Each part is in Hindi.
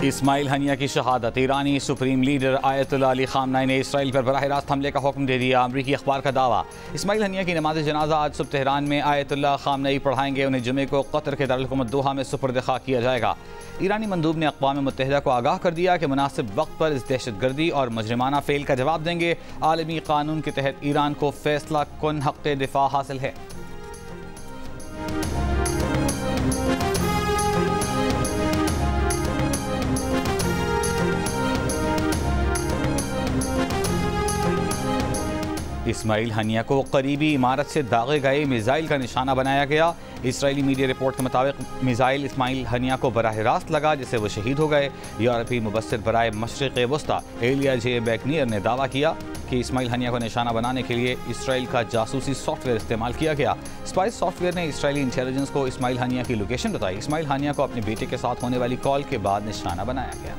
इस्माइल हनिया की शहादत। ईरानी सुप्रीम लीडर आयतुल्लाह अली ख़ामनेई ने इसराइल पर बराह रास्त हमले का हुक्म दे दिया। अमरीकी अखबार का दावा। इस्माइल हनिया की नमाज जनाजा आज सुबह तेहरान में आयतुल्लाह ख़ामनेई पढ़ाएंगे। उन्हें जुमे को कतर के दारुल हुकूमत दोहा में सुपुर्द ख़ाक किया जाएगा। ईरानी मंदूब ने अक़वाम मुत्तहिदा को आगाह कर दिया कि मुनासिब वक्त पर इस दहशतगर्दी और मुजरिमाना फेल का जवाब देंगे। आलमी कानून के तहत ईरान को फैसला कुन हक़ दिफा हासिल है। इस्माइल हनिया को करीबी इमारत से दागे गए मिसाइल का निशाना बनाया गया। इसराइली मीडिया रिपोर्ट के मुताबिक मिसाइल इस्माइल हनिया को बराह रास्त लगा, जिससे वो शहीद हो गए। यूरोपीय मुबस्सिर बराए मशरिक़ वस्ता एलिया जे बैकनियर ने दावा किया कि इस्माइल हनिया को निशाना बनाने के लिए इसराइल का जासूसी सॉफ्टवेयर इस्तेमाल किया गया। स्पाइस सॉफ्टवेयर ने इसराइली इंटेलिजेंस को इस्माइल हनिया की लोकेशन बताई। इस्माइल हनिया को अपने बेटे के साथ होने वाली कॉल के बाद निशाना बनाया गया।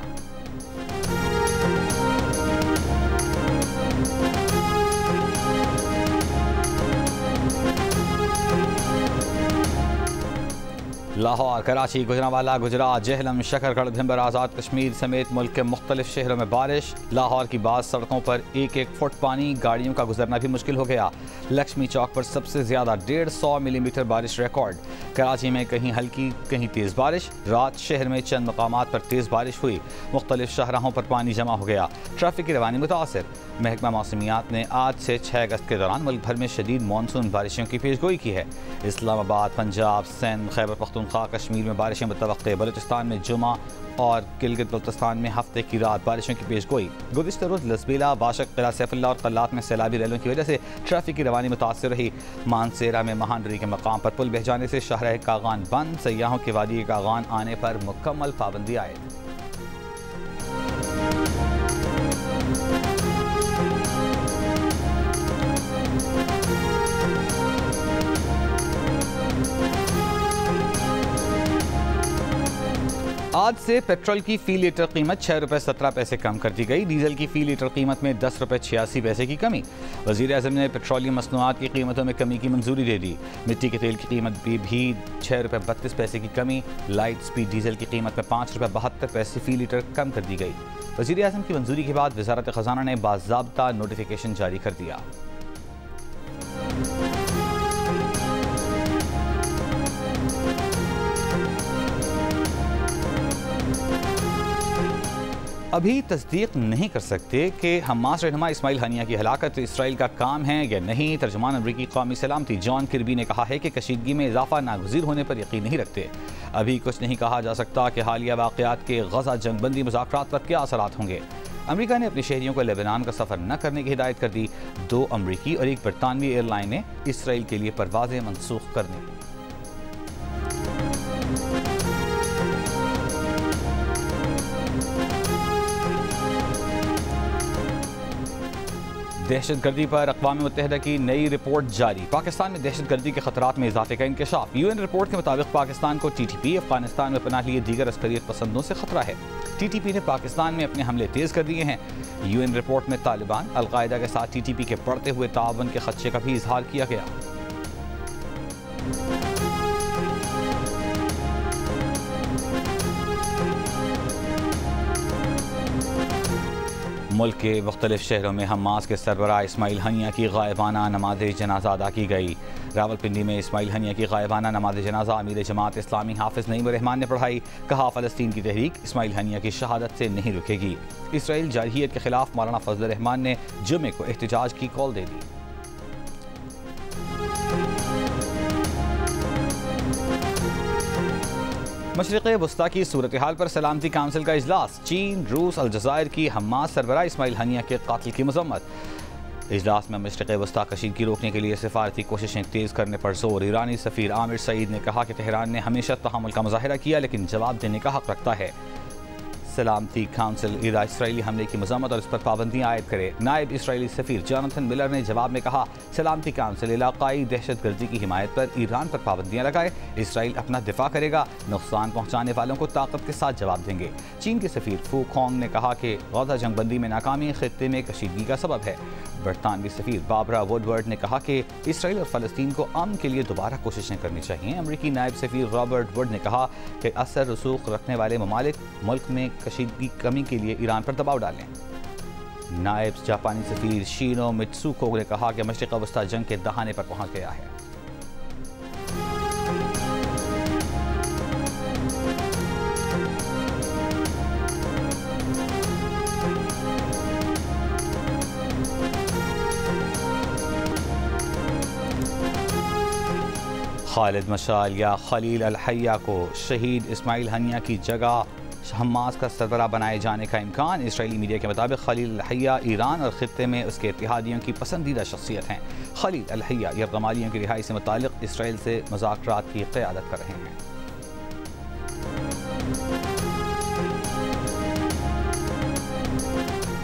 लाहौर, कराची, गुजरांवाला, गुजरात, जेहलम, शकरगढ़, भिंबर, आज़ाद कश्मीर समेत मुल्क के मुख्तलिफ शहरों में बारिश। लाहौर की बाज़ सड़कों पर 1-1 फुट पानी, गाड़ियों का गुजरना भी मुश्किल हो गया। लक्ष्मी चौक पर सबसे ज़्यादा 150 मिलीमीटर बारिश रिकॉर्ड। कराची में कहीं हल्की कहीं तेज़ बारिश। रात शहर में चंद मकामात पर तेज़ बारिश हुई। मुख्तलिफ शाहराहों पर पानी जमा हो गया। ट्रैफिक की रवानी मुतासर। महकमा मौसमियात ने आज से 6 अगस्त के दौरान मुल्क भर में शदीद मानसून बारिशों की पेशगोई की है। इस्लामाबाद, पंजाब, सिंध, खैबर पख्तूनख्वा, कश्मीर में बारिशें मुतवक्के। बलूचिस्तान में जुमा और गिलगित बल्तिस्तान में हफ्ते की रात बारिशों की पेशगोई। गुज़िश्ता रोज़ लसबीला, बाशक, किला सैफुल्लाह और कल्लात में सैलाबी रैलों की वजह से ट्रैफिक की रवानी मुतासर रही। मानसेरा में महानरी के मकाम पर पुल बह जाने से शाहराह कागान बंद। सयाहों के वादी कागान आने पर मुकम्मल पाबंदी आयद। आज से पेट्रोल की फ़ी लीटर कीमत 6 रुपये 17 पैसे कम कर दी गई। डीजल की फ़ी लीटर कीमत में 10 रुपये 86 पैसे की कमी। वज़ीर आज़म ने पेट्रोलियम मसनूआत की कीमतों में कमी की मंजूरी दे दी। मिट्टी के तेल की कीमत भी 6 रुपये 32 पैसे की कमी। लाइट स्पीड डीजल की कीमत में 5 रुपये 72 पैसे फ़ी लीटर कम कर दी गई। वज़ीर आज़म की मंजूरी के बाद वज़ारत ख़ज़ाना ने बाज़ाब्ता नोटिफिकेशन जारी कर दिया। अभी तस्दीक नहीं कर सकते कि हमास रहनुमा इस्माइल हनिया की हलाकत इसराइल का काम है या नहीं। तर्जुमान अमरीकी कौमी सलामती जॉन किर्बी ने कहा है कि कशीदगी में इजाफा नागुज़ीर होने पर यकीन नहीं रखते। अभी कुछ नहीं कहा जा सकता कि हालिया वाक़यात के गज़ा जंगबंदी मुज़ाकरात पर क्या असरात होंगे। अमरीका ने अपने शहरियों को लेबनान का सफ़र न करने की हिदायत कर दी। 2 अमरीकी और 1 बरतानवी एयरलाइन ने इसराइल के लिए परवाज़ें मनसूख कर दी। दहशतगर्दी पर अक़वाम मुत्तहिदा की नई रिपोर्ट जारी। पाकिस्तान में दहशतगर्दी के खतरात में इजाफे का इंकशाफ। UN रिपोर्ट के मुताबिक पाकिस्तान को TTP, अफगानिस्तान में पनाह लिए दीगर अस्करियत पसंदों से खतरा है। TTP ने पाकिस्तान में अपने हमले तेज़ कर दिए हैं। UN रिपोर्ट में तालिबान, अलकायदा के साथ TTP के बढ़ते हुए ताउन के खदशे का भी इजहार किया गया। मुल्क के मुख्तलिफ शहरों में हमास के सरबराह इस्माइल हनिया की गायबाना नमाज जनाजा अदा की गई। रावलपिंडी में इस्माइल हनिया की गायबाना नमाज जनाजा अमीर जमात इस्लामी हाफिज़ नईम रहमान ने पढ़ाई। कहा, फ़लस्तीन की तहरीक इस्माइल हनिया की शहादत से नहीं रुकेगी। इसराइल जारहियत के खिलाफ मौलाना फजल रहमान ने जुमे को एहतजाज की कॉल दे दी। मशरिक़ वस्ता की सूरत हाल पर सलामती काउंसिल का इजलास। चीन, रूस, अलजायर की हमास सरबराह इस्माइल हनिया के कातिल की मज़म्मत। इजलास में मशरिक़ वस्ता कशीदगी रोकने के लिए सिफारती कोशिशें तेज़ करने पर जोर। ईरानी सफ़ीर आमिर सईद ने कहा कि तेहरान ने हमेशा तहम्मुल का मुज़ाहिरा किया, लेकिन जवाब देने का हक़ रखता है। सलामती काउंसिल इसराइली हमले की मज़म्मत और इस पर पाबंदियाँ आयद करे। नायब इसराइली सफ़ीर जोनाथन मिलर ने जवाब में कहा, सलामती काउंसिल इलाकाई दहशतगर्दी की हिमायत पर ईरान पर पाबंदियाँ लगाए। इसराइल अपना दिफा करेगा, नुकसान पहुँचाने वालों को ताकत के साथ जवाब देंगे। चीन के सफ़ीर फू खोंग ने कहा कि गज़ा जंगबंदी में नाकामी खित्ते में कशीदगी का सबब है। बरतानवी सफ़ीर बाबरा वुडवर्ड ने कहा कि इसराइल और फ़लस्तीन को अमन के लिए दोबारा कोशिशें करनी चाहिए। अमरीकी नायब सफ़ीर रॉबर्ट वुड ने कहा कि असर रसूख रखने वाले ममालिक मुल्क में कशीदगी कमी के लिए ईरान पर दबाव डालें। नायब जापानी सफीर शिनो मित्सुको ने कहा कि मशरिक़ वस्ता जंग के दहाने पर पहुंच गया है। खालिद मशाल या खलील अल हय्या को शहीद इस्माइल हनिया की जगह हमास का सरबराह बनाए जाने का इम्कान। इसराइली मीडिया के मुताबिक खलील अल हय्या ईरान और खित्ते में उसके इत्तेहादियों की पसंदीदा शख्सियत हैं। खलील अल हय्या यरगमालियों की रिहाई से मुताल्लिक़ इसराइल से मुज़ाकरात की क़यादत कर रहे हैं।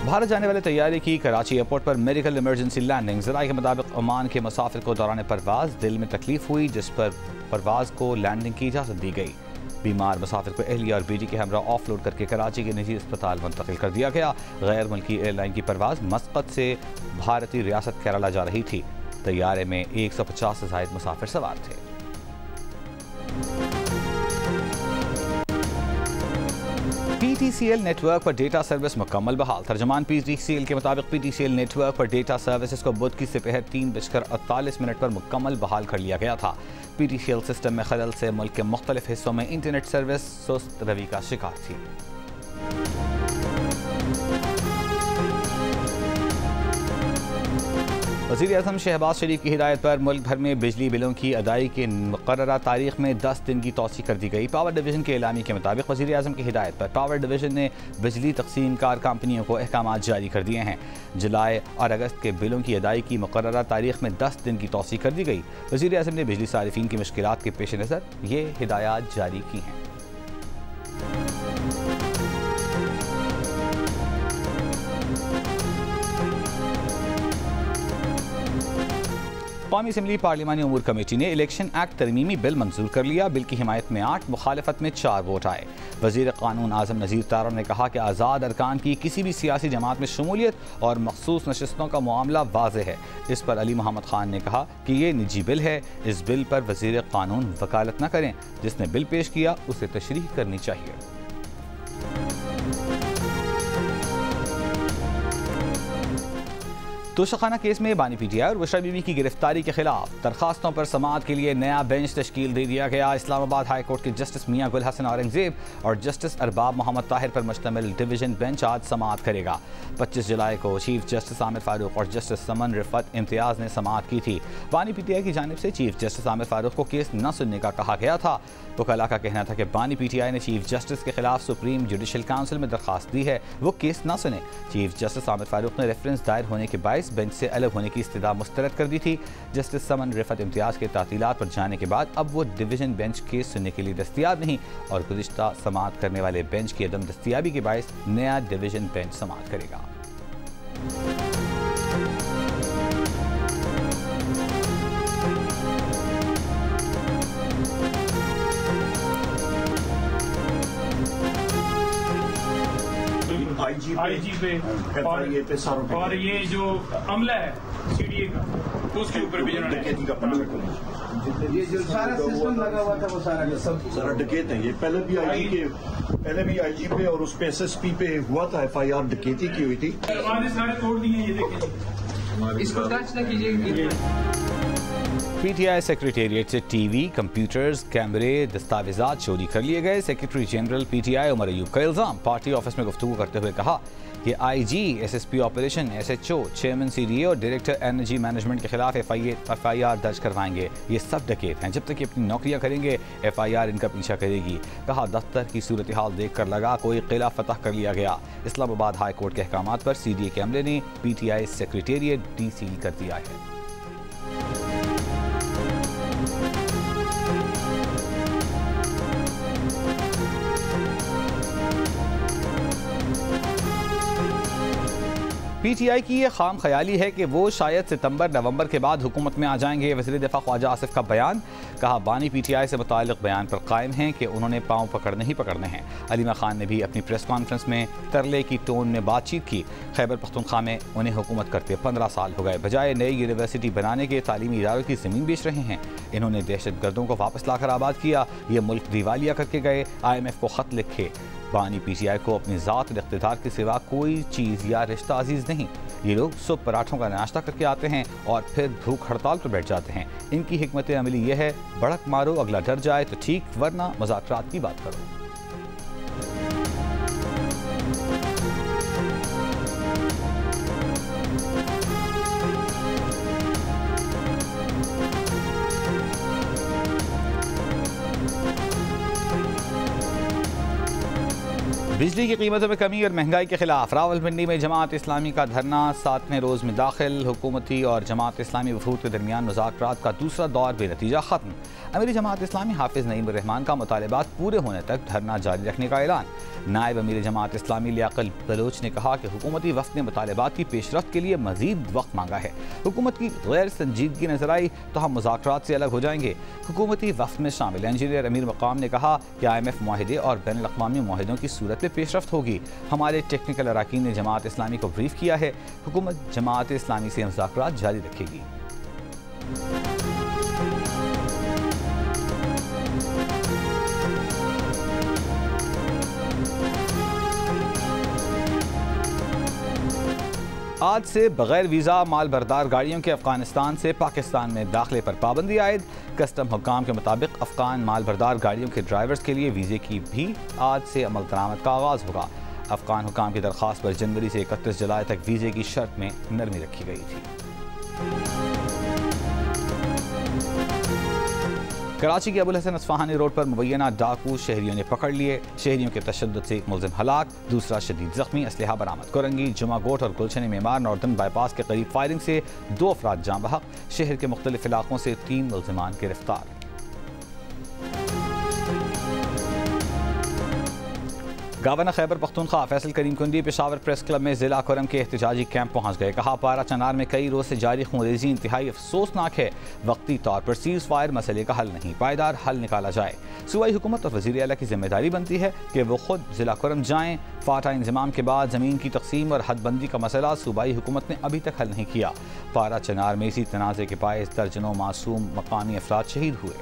भारत जाने वाले तैयारी की कराची एयरपोर्ट पर मेडिकल इमरजेंसी लैंडिंग। ज़राए के मुताबिक ओमान के मुसाफिर को दौरान परवाज़ दिल में तकलीफ हुई, जिस पर परवाज़ को लैंडिंग की इजाज़त दी गई। बीमार मुसाफिर को एहलिया और बीजी के हमरा ऑफलोड करके कराची के निजी अस्पताल मुंतकिल कर दिया गया। गैर मुल्की एयरलाइन की परवाज़ मस्कत से भारतीय रियासत केरला जा रही थी। तैयारे में 150 से ज़ायद मुसाफिर सवार थे। PTCL नेटवर्क पर डेटा सर्विस मुकम्मल बहाल। तर्जुमान PTCL के मुताबिक PTCL नेटवर्क पर डेटा सर्विसेज को बुध की दोपहर 3:48 पर मुकम्मल बहाल कर लिया गया था। PTCL सिस्टम में खलल से मुल्क के मुख्तलिफ हिस्सों में इंटरनेट सर्विस सुस्त रवि का शिकार थी। वज़ीर-ए-आज़म शहबाज शरीफ की हिदायत पर मुल्क भर में बिजली बिलों की अदायगी की मुक़र्ररा तारीख में 10 दिन की तौसीह कर दी गई। पावर डिवीज़न के एलामी के मुताबिक वज़ीर-ए-आज़म की हिदायत पर पावर डिवीज़न ने बिजली तकसीम कार कंपनियों को अहकामात जारी कर दिए हैं। जुलाई और अगस्त के बिलों की अदायगी की मुक़र्ररा तारीख में 10 दिन की तौसीह कर दी गई। वज़ीर-ए-आज़म ने बिजली सारिफीन की मुश्किलात के पेश नज़र ये हिदायत जारी की हैं। कौमी असम्बली पार्लिमानी उमूर कमेटी ने इलेक्शन एक्ट तरमीमी बिल मंजूर कर लिया। बिल की हिमायत में 8, मुखालफत में 4 वोट आए। वज़ीर कानून आज़म नज़ीर तारा ने कहा कि आज़ाद अरकान की किसी भी सियासी जमात में शमूलियत और मखसूस नशिस्तों का मामला वाज़ेह है। इस पर अली मोहम्मद खान ने कहा कि ये निजी बिल है, इस बिल पर वज़ीर कानून वकालत न करें। जिसने बिल पेश किया उसे तशरीह करनी चाहिए। तोशाखाना केस में बानी PTI और बुशरा बीबी की गिरफ्तारी के खिलाफ दरखास्तों पर समाअत के लिए नया बेंच तश्कील दे दिया गया। इस्लामाबाद हाई कोर्ट के जस्टिस मियां गुल हसन औरंगजेब और जस्टिस अरबाब मोहम्मद ताहिर पर मुश्तमिल डिवीजन बेंच आज समाअत करेगा। 25 जुलाई को चीफ जस्टिस आमिर फारूक और जस्टिस समन रिफत इम्तियाज ने समाअत की थी। बानी PTI की जानिब से चीफ जस्टिस आमिर फारूक को केस न सुनने का कहा गया था। वकला का कहना था कि बानी PTI ने चीफ जस्टिस के खिलाफ सुप्रीम जुडिशल काउंसिल में दरखास्त दी है, वो केस न सुने। चीफ जस्टिस आमिर फारूक ने रेफरेंस दायर होने के बायस बेंच से अलग होने की इस्तदा मुस्तरद कर दी थी। जस्टिस समन रिफत इम्तियाज के तातीलात पर जाने के बाद अब वो डिवीजन बेंच केस सुनने के लिए दस्तयाब नहीं और गुज़िश्ता समाअत करने वाले बेंच की अदम दस्तयाबी के बायस नया डिवीजन बेंच समाअत करेगा। IG पे और ये जो अमला है CDA का तो उसके ऊपर भी ये जो सारा सिस्टम लगा हुआ था वो सारा डकैत है। ये पहले भी IG पे और उस पे SSP पे हुआ था FIR डकैती की हुई थी। सारे तोड़ दिए, ये देखिए, इसको टच न कीजिए। PTI सेक्रेटेरिएट से टीवी, कंप्यूटर्स, कैमरे, दस्तावेजात चोरी कर लिए गए। Secretary general PTI Umar Ayub का इल्ज़ाम। पार्टी ऑफिस में गुफ्तगू करते हुए कहा कि IG, SSP operation, SHO, chairman CDA और डायरेक्टर एनर्जी मैनेजमेंट के खिलाफ FIR दर्ज करवाएंगे। ये सब डकैत हैं, जब तक ये अपनी नौकरियां करेंगे FIR इनका पीछा करेगी। कहा दफ्तर की सूरत हाल देख कर लगा कोई किला फतह कर लिया गया। इस्लामाबाद हाई कोर्ट के अहकामात पर CDA के अमले ने PTI सेक्रेटेरिएट डीसील कर दिया है। PTI की ये खाम ख्याली है कि वो शायद सितंबर नवंबर के बाद हुकूमत में आ जाएंगे। वज़ीर दिफा ख्वाजा आसिफ का बयान। कहा बानी PTI से मुताल्लिक़ बयान पर कायम हैं कि उन्होंने पाँव पकड़ने ही पकड़ने हैं। अलीमा खान ने भी अपनी प्रेस कॉन्फ्रेंस में तरले की टोन में बातचीत की। खैबर पख्तूनख्वा में उन्हें हुकूमत करते 15 साल हो गए, बजाय नई यूनिवर्सिटी बनाने के तालीमी इदारों की ज़मीन बेच रहे हैं। इन्होंने दहशत गर्दों को वापस लाकर आबाद किया। ये मुल्क दिवालिया करके गए, IMF को ख़त लिखे बानी PTI को अपनी ज़ात और इख्तिदार के सिवा कोई चीज़ या रिश्ता अजीज़ नहीं। ये लोग सुबह पराठों का नाश्ता करके आते हैं और फिर भूख हड़ताल पर बैठ जाते हैं। इनकी हिकमत अमली यह है, भड़क मारो, अगला डर जाए तो ठीक, वरना मुज़ाकरात की बात करो। बिजली की कीमतों में कमी और महंगाई के खिलाफ रावलपिंडी में जमात इस्लामी का धरना 7वें रोज़ में दाखिल। हुकूमती और जमात इस्लामी वफूद के दरमियान मुज़ाकरात का दूसरा दौर बेनतीजा ख़त्म। अमीर जमात इस्लामी हाफिज़ नईम रहमान का मुतालिबात पूरे होने तक धरना जारी रखने का ऐलान। नायब अमीर जमात इस्लामी लियाकत बलोच ने कहा कि हुकूमती वफ़द ने मुतालिबात की पेशरफ्त के लिए मज़ीद वक्त मांगा है। हुकूमत की गैर संजीदगी नजर आई तो हम मुज़ाकरात से अलग हो जाएंगे। हुकूमती वफ़द में शामिल इंजीनियर अमीर मकाम ने कहा कि IMF मुआहिदे और बैनुल अक़वामी मुआहिदों की सूरत में पेशरफ्त होगी। हमारे टेक्निकल अराकीन ने जमात इस्लामी को ब्रीफ किया है। हुकूमत जमात इस्लामी से मुज़ाकरात जारी रखेगी। आज से बगैर वीज़ा माल बरदार गाड़ियों के अफगानिस्तान से पाकिस्तान में दाखिले पर पाबंदी आयद। कस्टम हुक्काम के मुताबिक अफगान माल बरदार गाड़ियों के ड्राइवर्स के लिए वीज़े की भी आज से अमल दरामद का आगाज़ होगा। अफगान हुक्काम की दरख्वास्त पर जनवरी से 31 जुलाई तक वीज़े की शर्त में नरमी रखी गई थी। कराची के अबुल हसन अस्फहानी रोड पर मुबैना डाकू शहरियों ने पकड़ लिए। शहरियों के तशद्दुद से एक मुलजिम हलाक, दूसरा शदीद जख्मी। असलहा बरामद। कोरंगी, जुमागोट और गुलशन मेमार नॉर्दर्न बाईपास के करीब फायरिंग से 2 अफराद जाँ बहक। शहर के मुख्तलिफ इलाकों से 3 मुलजिमान गिरफ्तार। गवर्नर खैबर पख्तूनख्वा फैसल करीम कुंडी पेशावर प्रेस क्लब में जिला कोरम के एहतजाजी कैंप पहुंच गए। कहा, पारा चनार में कई रोज से जारी खूनरेजी इंतहाई अफसोसनाक है। वक्ती तौर पर सीज फायर मसले का हल नहीं, पायदार हल निकाला जाए। सूबाई हुकूमत और वज़ीर आला की जिम्मेदारी बनती है कि वो खुद जिला कोरम जाएँ। फाटा इंजमाम के बाद ज़मीन की तकसीम और हदबंदी का मसला सूबाई हुकूमत ने अभी तक हल नहीं किया। पारा चनार में इसी तनाज़े के बायस दर्जनों मासूम मकामी अफराद शहीद हुए।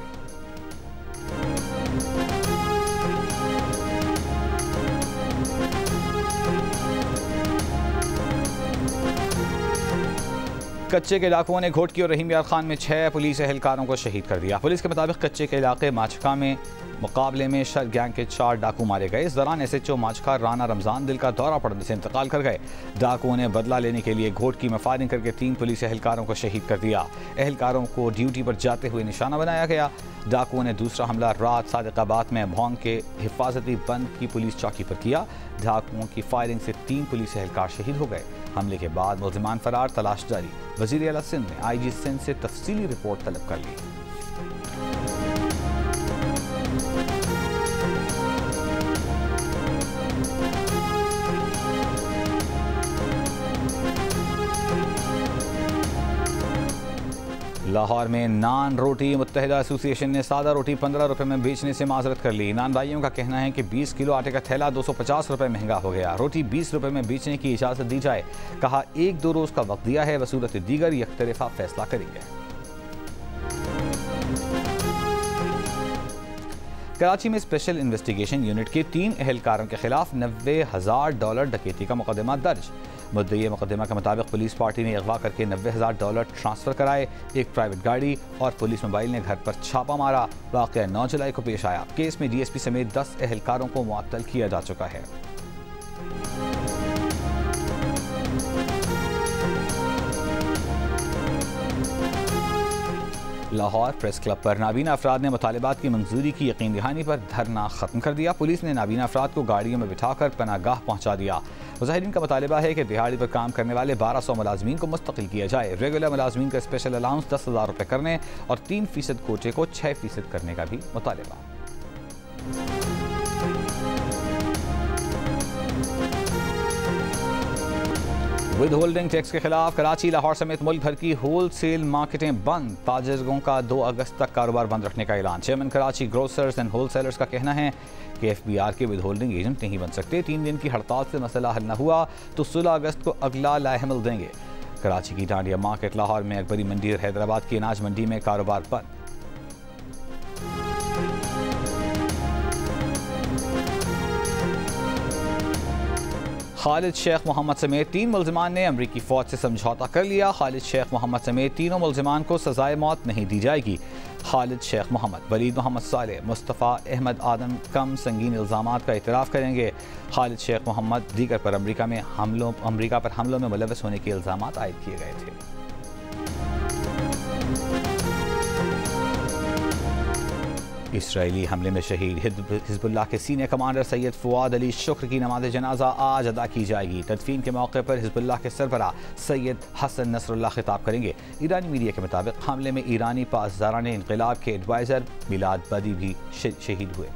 कच्चे के डाकुओं ने घोटकी और रहीम यार खान में 6 पुलिस एहलकारों को शहीद कर दिया। पुलिस के मुताबिक कच्चे के इलाके माचका में मुकाबले में शर गैंग के 4 डाकू मारे गए। इस दौरान SHO माचका राना रमजान दिल का दौरा पड़ने से इंतकाल कर गए। डाकुओं ने बदला लेने के लिए घोटकी में फायरिंग करके 3 पुलिस एहलकारों को शहीद कर दिया। एहलकारों को ड्यूटी पर जाते हुए निशाना बनाया गया। डाकुओं ने दूसरा हमला रात सादिकाबाद में भोंग के हिफाजती बंद की पुलिस चौकी पर किया। डाकुओं की फायरिंग से 3 पुलिस एहलकार शहीद हो गए। हमले के बाद मुल्जिमान फरार, तलाश जारी। वज़ीर आला सिंध ने IG सिंध से तफसीली रिपोर्ट तलब कर ली। लाहौर में नान रोटी मुत्तहिदा एसोसिएशन ने सादा रोटी 15 रुपये में बेचने से माजरत कर ली। नान भाइयों का कहना है कि 20 किलो आटे का थैला 250 रुपये महंगा हो गया। रोटी 20 रुपये में बेचने की इजाज़त दी जाए। कहा, 1-2 रोज़ का वक्त दिया है, वसूलत दीगर यकतरफा फैसला करेंगे। कराची में स्पेशल इन्वेस्टिगेशन यूनिट के 3 एहलकारों के खिलाफ $90,000 डकैती का मुकदमा दर्ज। मुद्दई मुकदमा के मुताबिक पुलिस पार्टी ने अगवा करके $90,000 ट्रांसफ़र कराए। एक प्राइवेट गाड़ी और पुलिस मोबाइल ने घर पर छापा मारा। वाक़या 9 जुलाई को पेश आया। केस में DSP समेत 10 एहलकारों को मुअत्तल किया जा चुका है। लाहौर प्रेस क्लब पर नाबीना अफराद ने मुतालिबात की मंजूरी की यकीन दहानी पर धरना खत्म कर दिया। पुलिस ने नाबीना अफराद को गाड़ियों में बिठाकर पनागाह पहुंचा दिया। मुजाहिरीन का मुतालिबा है कि दिहाड़ी पर काम करने वाले 1200 मुलाजमीन को मुस्तकिल किया जाए। रेगुलर मुलाजमीन का स्पेशल अलाउंस 10,000 रुपये करने और 3% कोटे को 6% करने का भी मुतालिबा। विद होल्डिंग टैक्स के खिलाफ कराची, लाहौर समेत मुल्क भर की होल सेल मार्केटें बंद। ताजिरों का 2 अगस्त तक कारोबार बंद रखने का ऐलान। Chairman Karachi grocers and wholesalers का कहना है कि FBR के विद होल्डिंग एजेंट नहीं बन सकते। 3 दिन की हड़ताल से मसला हल न हुआ तो 16 अगस्त को अगला लाहमल देंगे। कराची की डांडिया मार्केट, लाहौर में अकबरी मंडी और हैदराबाद की अनाज मंडी में कारोबार बंद। खालिद शेख मोहम्मद समेत 3 मुल्ज़िमान ने अमरीकी फ़ौज से समझौता कर लिया। खालिद शेख मोहम्मद समेत तीनों मुल्ज़िमान को सज़ाए मौत नहीं दी जाएगी। खालिद शेख मोहम्मद, वलीद मोहम्मद सालेह, मुस्तफ़ा अहमद आदम कम संगीन इल्ज़ामात का इतराफ़ करेंगे। खालिद शेख मोहम्मद दीगर पर अमरीका पर हमलों में मुलव्वस होने के इल्ज़ामात आयद किए गए थे। इसराइली हमले में शहीद हिज़्बुल्लाह के senior commander Syed Fuad Ali शुक्र की नमाज़ जनाजा आज अदा की जाएगी। तदफीन के मौके पर हिज़्बुल्लाह के सरबराह सैयद हसन नसरुल्लाह खिताब करेंगे। ईरानी मीडिया के मुताबिक हमले में ईरानी पासदारान इनक़िलाब के एडवाइज़र मिलाद बदी भी शहीद हुए।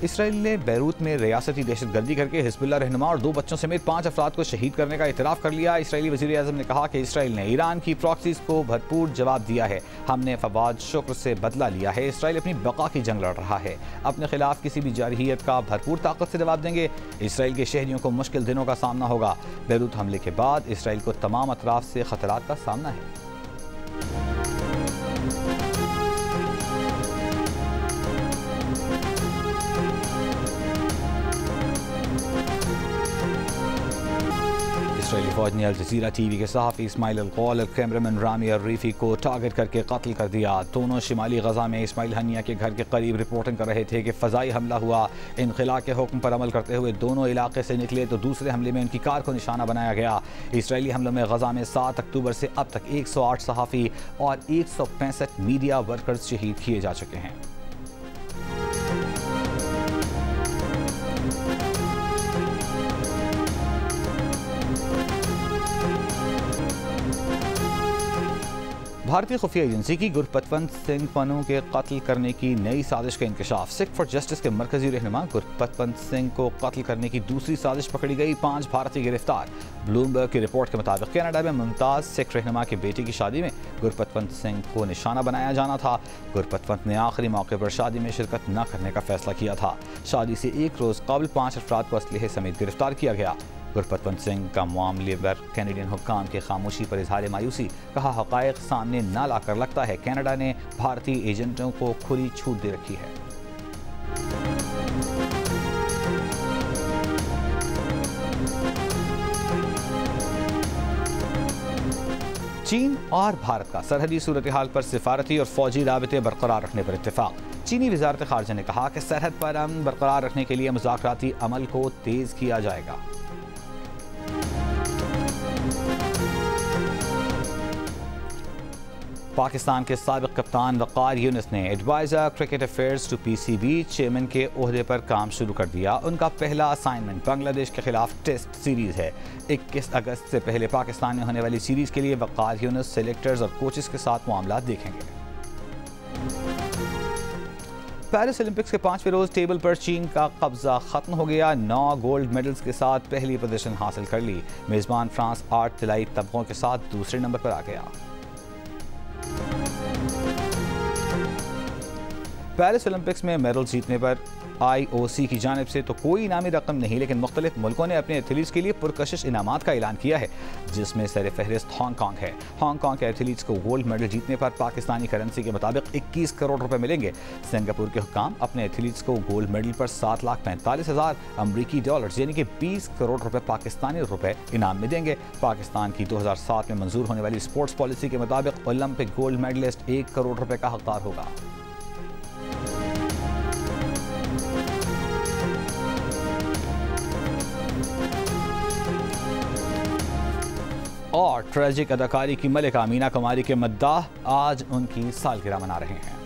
इसराइल ने बैरूत में रियासती दहशतगर्दी करके हिज़्बुल्लाह रहनुमा और 2 बच्चों समेत 5 अफराद को शहीद करने का इतराफ़ कर लिया। इसराइली वज़ीर आज़म ने कहा कि इसराइल ने ईरान की प्रॉक्सीज़ को भरपूर जवाब दिया है। हमने फवाद शुक्र से बदला लिया है। इसराइल अपनी बका की जंग लड़ रहा है। अपने खिलाफ किसी भी जारहियत का भरपूर ताकत से जवाब देंगे। इसराइल के शहरियों को मुश्किल दिनों का सामना होगा। बैरूत हमले के बाद इसराइल को तमाम अतराफ से खतरात का सामना है। इसराइली फौज ने अल जज़ीरा टीवी के सहाफ़ी इस्माइल अल-कौल और कैमरामैन रामी अल-रीफ़ी को टारगेट करके कत्ल कर दिया। दोनों शिमाली गजा में इस्माइल हनिया के घर के करीब रिपोर्टिंग कर रहे थे कि फ़ज़ाई हमला हुआ। इनख़िला के हुक्म पर अमल करते हुए दोनों इलाके से निकले तो दूसरे हमले में उनकी कार को निशाना बनाया गया। इसराइली हमलों में गजा में 7 अक्टूबर से अब तक 108 सहाफ़ी और 165 मीडिया वर्कर्स शहीद किए जा चुके हैं। भारतीय खुफिया एजेंसी की गुरपतवंत सिंह पन्नू के कत्ल करने की नई साजिश का इंकशाफ। सिख फॉर जस्टिस के मरकजी रहनुमा गुरपतवंत सिंह को कत्ल करने की दूसरी साजिश पकड़ी गई। 5 भारतीय गिरफ्तार। ब्लूमबर्ग की रिपोर्ट के मुताबिक कनाडा में मुमताज़ सिख रहनुमा के बेटे की शादी में गुरपतवंत सिंह को निशाना बनाया जाना था। गुरपतवंत ने आखिरी मौके पर शादी में शिरकत न करने का फैसला किया था। शादी से 1 रोज़ कबल 5 अफराद को असलहे समेत गिरफ्तार किया गया। गुरपतवंत सिंह का मामले पर कैनेडियन हुक्काम की खामोशी पर इजहार मायूसी। कहा, हक़ाइक़ सामने न लाकर लगता है कनाडा ने भारतीय एजेंटों को खुली छूट दे रखी है। चीन और भारत का सरहदी सूरत हाल पर सिफारती और फौजी राबते बरकरार रखने पर इत्तेफाक। चीनी वज़ारत ख़ारजा ने कहा कि सरहद पर अमन बरकरार रखने के लिए मुज़ाकराती अमल को तेज़ किया जाएगा। पाकिस्तान के साबिक़ कप्तान वक़ार यूनुस ने adviser cricket affairs to PCB chairman के ओहदे पर काम शुरू कर दिया। उनका पहला असाइनमेंट बांग्लादेश के खिलाफ टेस्ट सीरीज़ है। 21 अगस्त से पहले पाकिस्तान में होने वाली सीरीज़ के लिए वक़ार यूनुस सेलेक्टर्स और कोचेस के साथ मामला देखेंगे। पेरिस ओलंपिक्स के 5वें रोज़ टेबल पर चीन का कब्जा खत्म हो गया। 9 गोल्ड मेडल्स के साथ पहली पोजीशन हासिल कर ली। मेज़बान फ्रांस 8 तिलाई तमगों के साथ दूसरे नंबर पर आ गया। पेरिस ओलंपिक्स में मेडल जीतने पर IOC की जानिब से तो कोई इनामी रकम नहीं, लेकिन मुख्तलिफ मुल्कों ने अपने एथलीट्स के लिए पुरकशिश इनामात का ऐलान किया है, जिसमें सर फहरिस्त हांगकांग है। हांगकांग के एथलीट्स को गोल्ड मेडल जीतने पर पाकिस्तानी करेंसी के मुताबिक 21 करोड़ रुपए मिलेंगे। सिंगापुर के हुक्काम अपने एथलीट्स को गोल्ड मेडल पर 7,45,000 अमरीकी डॉलर्स यानी कि 20 करोड़ रुपए पाकिस्तानी रुपए इनाम में देंगे। पाकिस्तान की 2007 में मंजूर होने वाली स्पोर्ट्स पॉलिसी के मुताबिक ओलंपिक गोल्ड मेडलिस्ट 1 करोड़ रुपए का हकदार होगा। और ट्रेजिक अदाकारी की मलिका मीना कुमारी के मद्दाह आज उनकी सालगिरह मना रहे हैं।